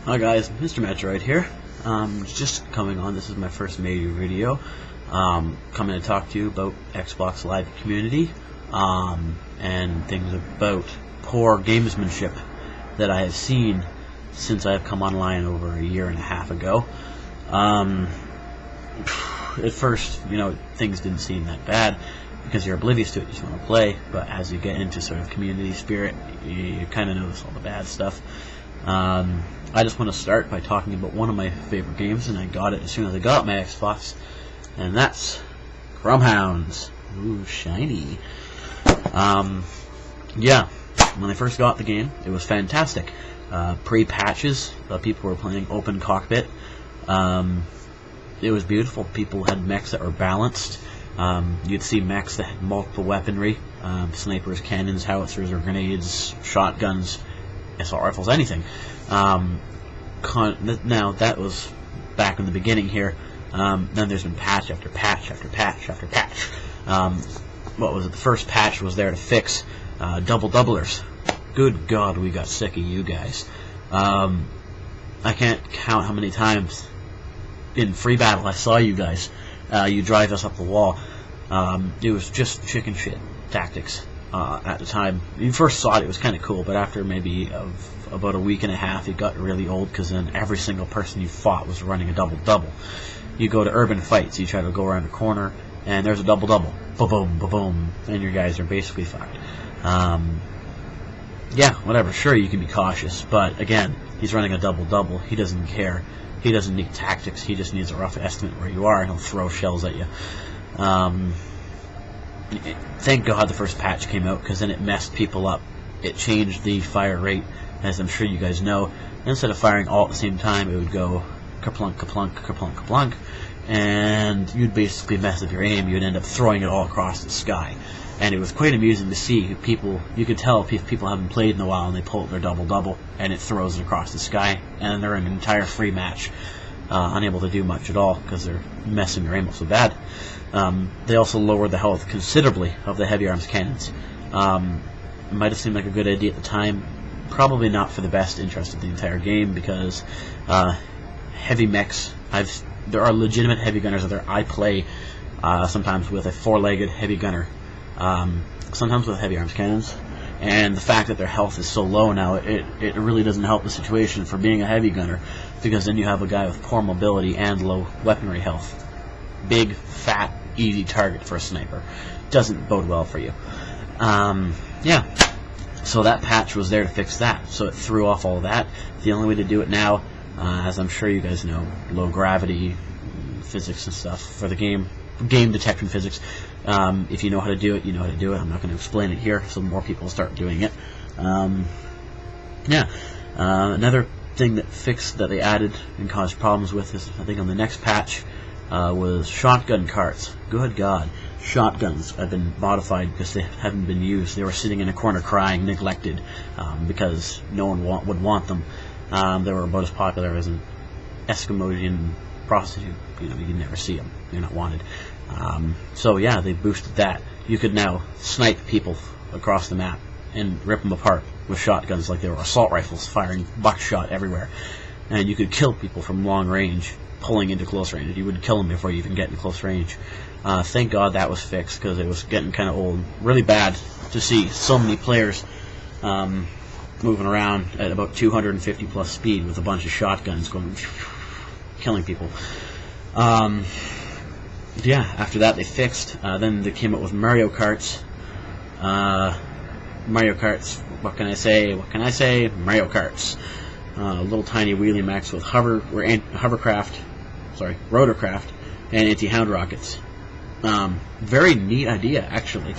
Hi guys, MrMetroid here. Just coming on. This is my first major video. Coming to talk to you about Xbox Live community and things about poor gamesmanship that I have seen since I have come online over a year and a half ago. At first, things didn't seem that bad because you're oblivious to it, you just want to play. But as you get into sort of community spirit, you kind of notice all the bad stuff. I just want to start by talking about one of my favorite games, and I got it as soon as I got my Xbox, and that's Chromehounds. Ooh, shiny. Yeah, when I first got the game, it was fantastic. Pre-patches, people were playing open cockpit. It was beautiful. People had mechs that were balanced. You'd see mechs that had multiple weaponry, snipers, cannons, howitzers, or grenades, shotguns, assault rifles, anything. Now that was back in the beginning here. Then there's been patch after patch after patch after patch. What was it? The first patch was there to fix doublers. Good God, we got sick of you guys. I can't count how many times in free battle I saw you guys. You drive us up the wall. It was just chicken shit tactics. At the time, when you first saw it, it was kind of cool, but after maybe about a week and a half, it got really old because then every single person you fought was running a double-double. You go to urban fights, you try to go around a corner, and there's a double-double. Ba-boom, ba-boom, and your guys are basically fucked. Yeah, whatever, sure, you can be cautious, but again, he's running a double-double. He doesn't care. He doesn't need tactics. He just needs a rough estimate where you are, and he'll throw shells at you. Thank God the first patch came out, because then it messed people up. It changed the fire rate, as I'm sure you guys know. Instead of firing all at the same time, it would go kerplunk, kerplunk, kerplunk, kerplunk, and you'd basically mess up your aim. You'd end up throwing it all across the sky. And it was quite amusing to see people. You could tell if people haven't played in a while and they pull their double-double, and it throws it across the sky, and they're in an entire free match, unable to do much at all because they're messing their aim up so bad. They also lowered the health considerably of the heavy arms cannons. It might have seemed like a good idea at the time. Probably not for the best interest of the entire game, because heavy mechs, there are legitimate heavy gunners out there. I play sometimes with a four-legged heavy gunner, sometimes with heavy arms cannons, and the fact that their health is so low now, it really doesn't help the situation for being a heavy gunner, because then you have a guy with poor mobility and low weaponry health. Big, fat, easy target for a sniper. Doesn't bode well for you. Yeah. So that patch was there to fix that. So it threw off all of that. The only way to do it now, as I'm sure you guys know, low gravity physics and stuff for the game detection physics. If you know how to do it, you know how to do it. I'm not going to explain it here, so more people start doing it. Yeah. Another thing that they added and caused problems with is, I think on the next patch, was shotgun carts. Good God. Shotguns have been modified because they haven't been used. They were sitting in a corner crying, neglected, because no one would want them. They were about as popular as an Eskimosian prostitute. You'd never see them. They're not wanted. So yeah, they boosted that. You could now snipe people across the map and rip them apart with shotguns like they were assault rifles, firing buckshot everywhere. And you could kill people from long range, pulling into close range. You would kill them before you even get in close range. Thank God that was fixed, because it was getting kind of old. Really bad to see so many players moving around at about 250 plus speed with a bunch of shotguns going, killing people. Yeah, after that they fixed. Then they came up with Mario Karts. Mario Karts, what can I say? Mario Karts. Little tiny wheelie mechs with rotorcraft, and anti-hound rockets. Very neat idea, actually.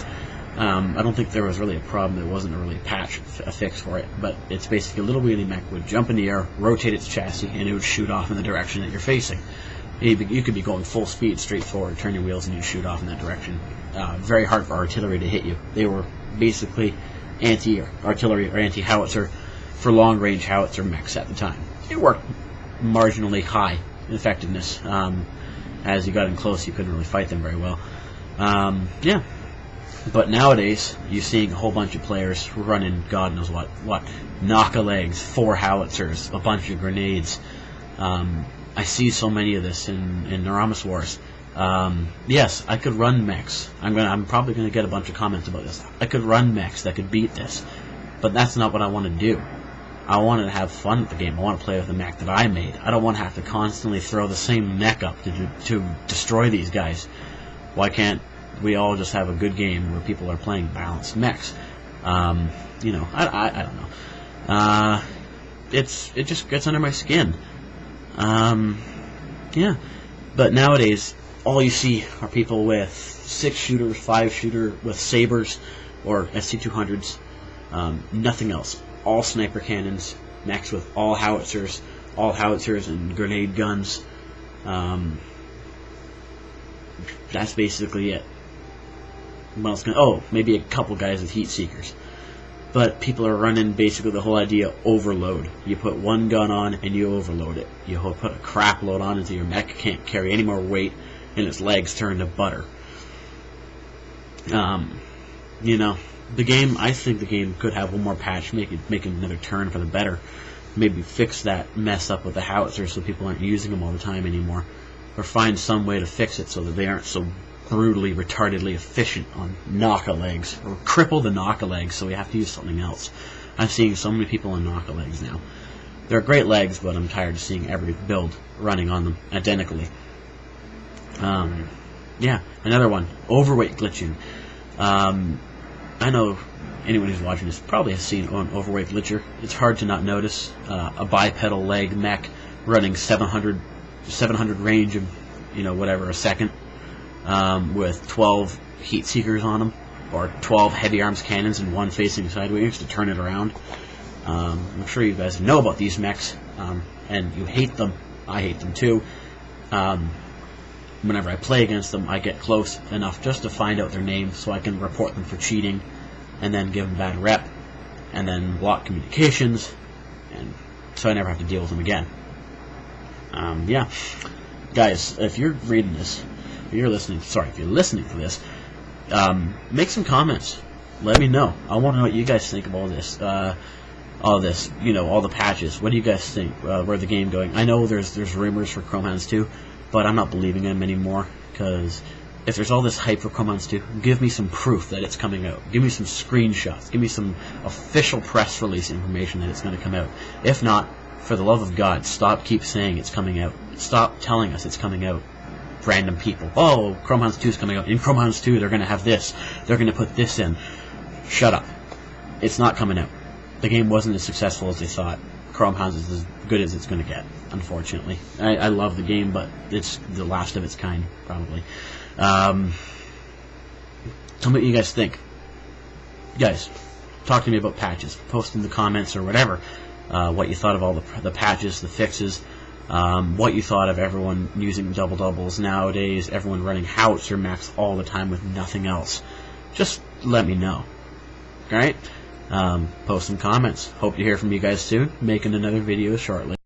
I don't think there was really a problem. There wasn't really a fix for it, but it's basically a little wheelie mech would jump in the air, rotate its chassis, and it would shoot off in the direction that you're facing. You could be going full speed straight forward, turn your wheels, and you'd shoot off in that direction. Very hard for artillery to hit you. They were basically anti-artillery or anti-howitzer for long-range howitzer mechs at the time. It worked marginally high in effectiveness. As you got in close, you couldn't really fight them very well. Yeah. But nowadays, you're seeing a whole bunch of players running God knows what knock-a-legs, 4 howitzers, a bunch of grenades. I see so many of this in Neuramus Wars. Yes, I could run mechs. I'm probably gonna get a bunch of comments about this. I could run mechs that could beat this, but that's not what I want to do. I want to have fun with the game. I want to play with the mech that I made. I don't want to have to constantly throw the same mech up to destroy these guys. Why can't we all just have a good game where people are playing balanced mechs? You know, I don't know. It just gets under my skin. Yeah, but nowadays all you see are people with 6-shooter, 5-shooter with sabers or SC200s. Nothing else. All sniper cannons, mechs with all howitzers and grenade guns. That's basically it. What else maybe a couple guys with heat seekers. But people are running basically the whole idea overload. You put one gun on and you overload it. You put a crap load on until your mech can't carry any more weight and its legs turn to butter. You know, I think the game could have one more patch, make another turn for the better. Maybe fix that mess up with the howitzers so people aren't using them all the time anymore. Or find some way to fix it so that they aren't so brutally, retardedly efficient on knock-a-legs. Or cripple the knock-a-legs so we have to use something else. I'm seeing so many people on knock-a-legs now. They're great legs, but I'm tired of seeing every build running on them identically. Yeah, another one. Overweight glitching. I know anyone who's watching this probably has seen an overweight glitcher. It's hard to not notice a bipedal leg mech running 700 range of, whatever, a second, with 12 heat seekers on them, or 12 heavy arms cannons and one facing sideways to turn it around. I'm sure you guys know about these mechs, and you hate them. I hate them too. Whenever I play against them, I get close enough just to find out their names so I can report them for cheating, and then give them bad rep, and then block communications, and so I never have to deal with them again. Yeah, guys, if you're reading this, if you're listening to this, make some comments. Let me know. I want to know what you guys think of all this, all the patches. What do you guys think? Where the game going? I know there's rumors for Chromehounds 2, but I'm not believing them anymore, because if there's all this hype for Chromehounds 2, give me some proof that it's coming out. Give me some screenshots. Give me some official press release information that it's going to come out. If not, for the love of God, keep saying it's coming out. Stop telling us it's coming out. Random people. Oh, Chromehounds 2 is coming out. In Chromehounds 2, they're going to have this. They're going to put this in. Shut up. It's not coming out. The game wasn't as successful as they thought. Chromehounds is as good as it's going to get, unfortunately. I love the game, but it's the last of its kind, probably. Tell me what you guys think. Guys, talk to me about patches. Post in the comments or whatever what you thought of all the patches, the fixes, what you thought of everyone using double-doubles nowadays, everyone running howitzer mechs all the time with nothing else. Just let me know. Alright? Post some comments. Hope to hear from you guys soon. Making another video shortly.